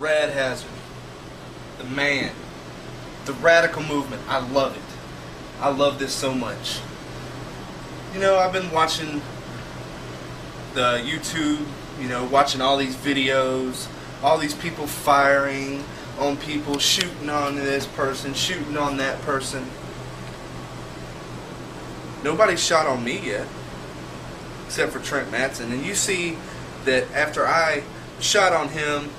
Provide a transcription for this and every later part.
Rad Hazard, the man, the radical movement. I love it. I love this so much. You know, I've been watching the YouTube, you know, watching all these videos, all these people firing on people, shooting on this person, shooting on that person. Nobody shot on me yet, except for Trent Matson. And you see that after I shot on him,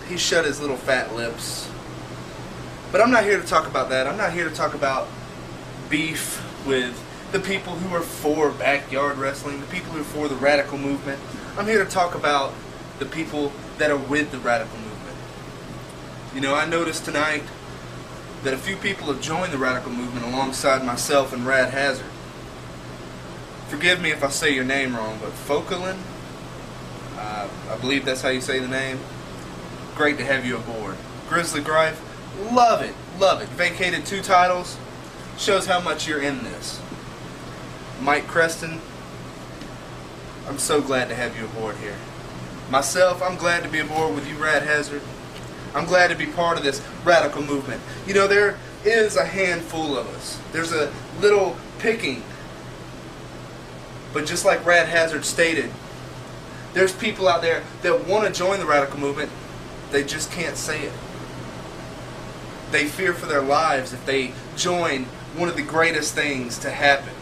he shut his little fat lips. But I'm not here to talk about that. I'm not here to talk about beef with the people who are for backyard wrestling, the people who are for the radical movement. I'm here to talk about the people that are with the radical movement. You know, I noticed tonight that a few people have joined the radical movement alongside myself and Rad Hazard. Forgive me if I say your name wrong, but Fokalin, I believe that's how you say the name. Great to have you aboard. Grizzly Grife, love it, love it. Vacated 2 titles, shows how much you're in this. Mike Creston, I'm so glad to have you aboard here. Myself, I'm glad to be aboard with you, Rad Hazard. I'm glad to be part of this radical movement. You know, there is a handful of us. There's a little picking. But just like Rad Hazard stated, there's people out there that want to join the radical movement. They just can't say it. They fear for their lives if they join one of the greatest things to happen.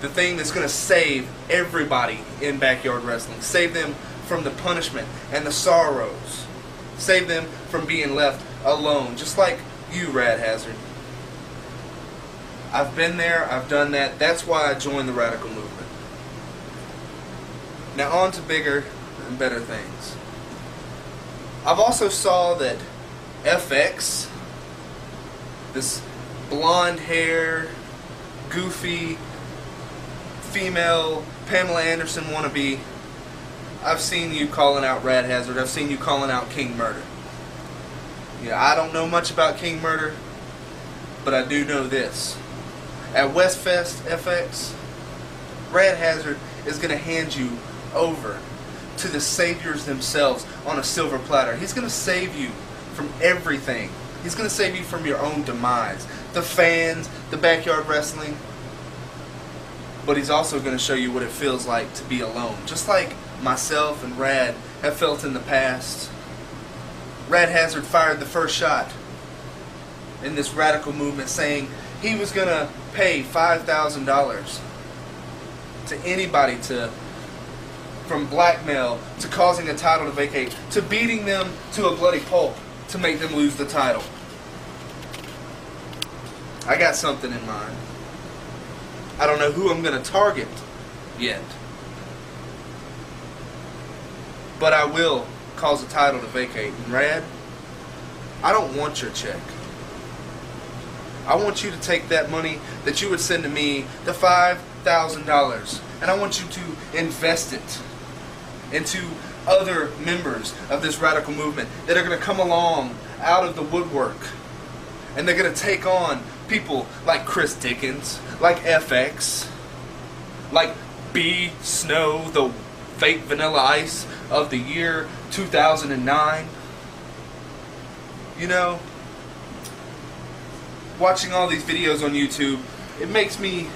The thing that's going to save everybody in backyard wrestling. Save them from the punishment and the sorrows. Save them from being left alone. Just like you, Rad Hazard. I've been there, I've done that. That's why I joined the radical movement. Now on to bigger and better things. I've also saw that FX, this blonde hair, goofy, female Pamela Anderson wannabe, I've seen you calling out Rad Hazard. I've seen you calling out King Murder. Yeah, I don't know much about King Murder, but I do know this. At Westfest FX, Rad Hazard is going to hand you over to the saviors themselves on a silver platter. He's going to save you from everything. He's going to save you from your own demise. The fans, the backyard wrestling. But he's also going to show you what it feels like to be alone. Just like myself and Rad have felt in the past. Rad Hazard fired the first shot in this radical movement, saying he was going to pay $5,000 to anybody, from blackmail to causing a title to vacate to beating them to a bloody pulp to make them lose the title. I got something in mind. I don't know who I'm going to target yet, but I will cause a title to vacate. And Rad, I don't want your check. I want you to take that money that you would send to me, the $5,000, and I want you to invest it into other members of this radical movement that are going to come along out of the woodwork, and they're going to take on people like Chris Dickens, like FX, like B. Snow, the fake Vanilla Ice of the year 2009. You know, watching all these videos on YouTube, it makes me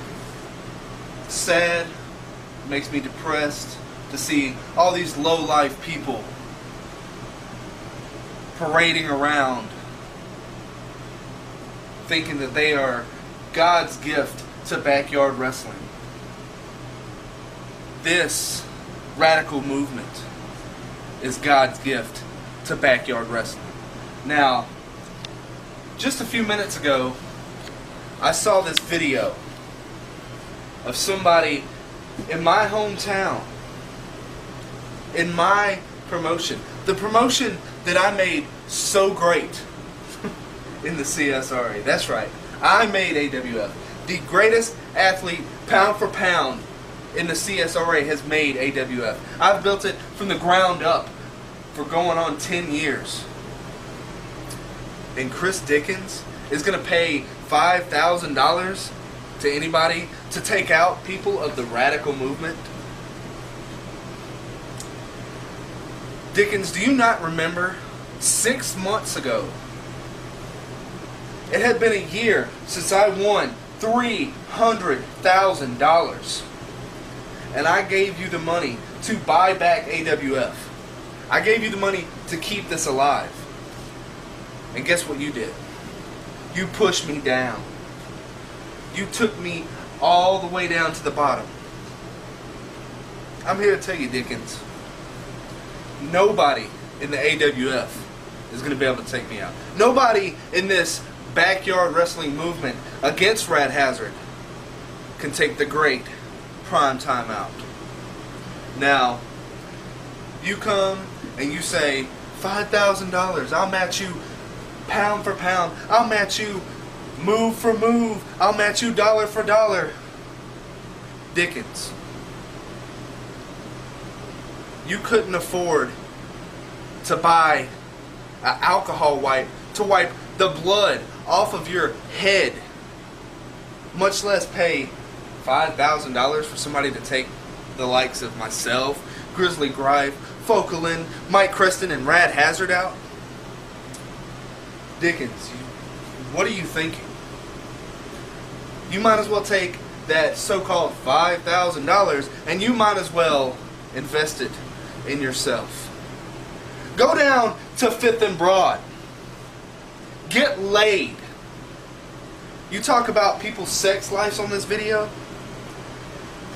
sad, it makes me depressed to see all these low-life people parading around thinking that they are God's gift to backyard wrestling. This radical movement is God's gift to backyard wrestling. Now, just a few minutes ago, I saw this video of somebody in my hometown, in my promotion, the promotion that I made so great in the CSRA. That's right, I made AWF. The greatest athlete, pound for pound, in the CSRA has made AWF. I've built it from the ground up for going on 10 years. And Chris Dickens is going to pay $5,000 to anybody to take out people of the radical movement? Dickens, do you not remember 6 months ago. It had been a year since I won $300,000. And I gave you the money to buy back AWF. I gave you the money to keep this alive. And guess what you did? You pushed me down. You took me all the way down to the bottom. I'm here to tell you, Dickens, nobody in the AWF is going to be able to take me out. Nobody in this backyard wrestling movement against Rad Hazard can take the great Primetime out. Now, you come and you say, $5,000, I'll match you pound for pound, I'll match you move for move, I'll match you dollar for dollar. Dickens, you couldn't afford to buy an alcohol wipe to wipe the blood off of your head, much less pay $5,000 for somebody to take the likes of myself, Grizzly Gripe, Fokelin, Mike Creston, and Rad Hazard out. Dickens, what are you thinking? You might as well take that so-called $5,000 and you might as well invest it in yourself. Go down to 5th and Broad. Get laid. You talk about people's sex lives on this video.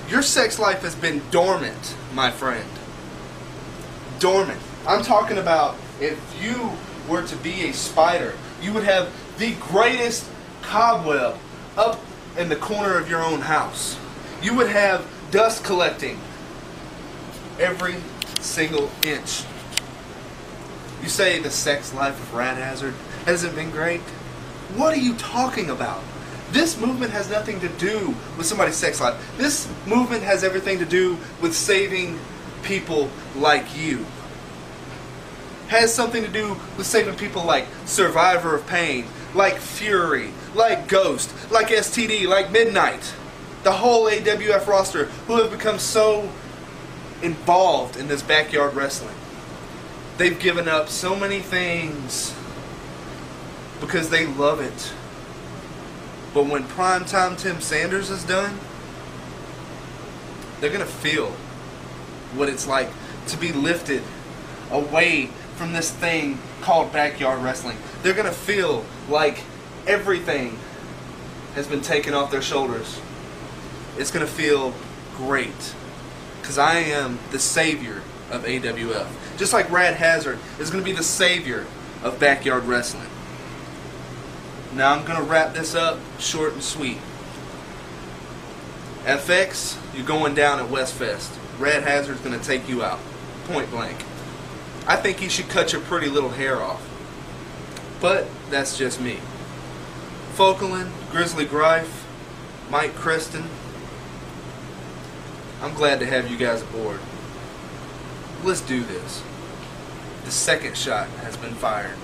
Your sex life has been dormant, my friend. Dormant. I'm talking about if you were to be a spider, you would have the greatest cobweb up in the corner of your own house. You would have dust collecting every single inch. You say the sex life of Rad Hazard hasn't been great? What are you talking about? This movement has nothing to do with somebody's sex life. This movement has everything to do with saving people like you. Has something to do with saving people like Survivor of Pain, like Fury, like Ghost, like STD, like Midnight. The whole AWF roster who have become so involved in this backyard wrestling. They've given up so many things because they love it. But when Primetime Tim Sanders is done, they're going to feel what it's like to be lifted away from this thing called backyard wrestling. They're going to feel like everything has been taken off their shoulders. It's going to feel great. Because I am the savior of AWF. Just like Rad Hazard is going to be the savior of backyard wrestling. Now I'm going to wrap this up short and sweet. FX, you're going down at Westfest. Rad Hazard's going to take you out. Point blank. I think he should cut your pretty little hair off. But that's just me. Fokelin, Grizzly Gripe, Mike Creston, I'm glad to have you guys aboard. Let's do this. The second shot has been fired.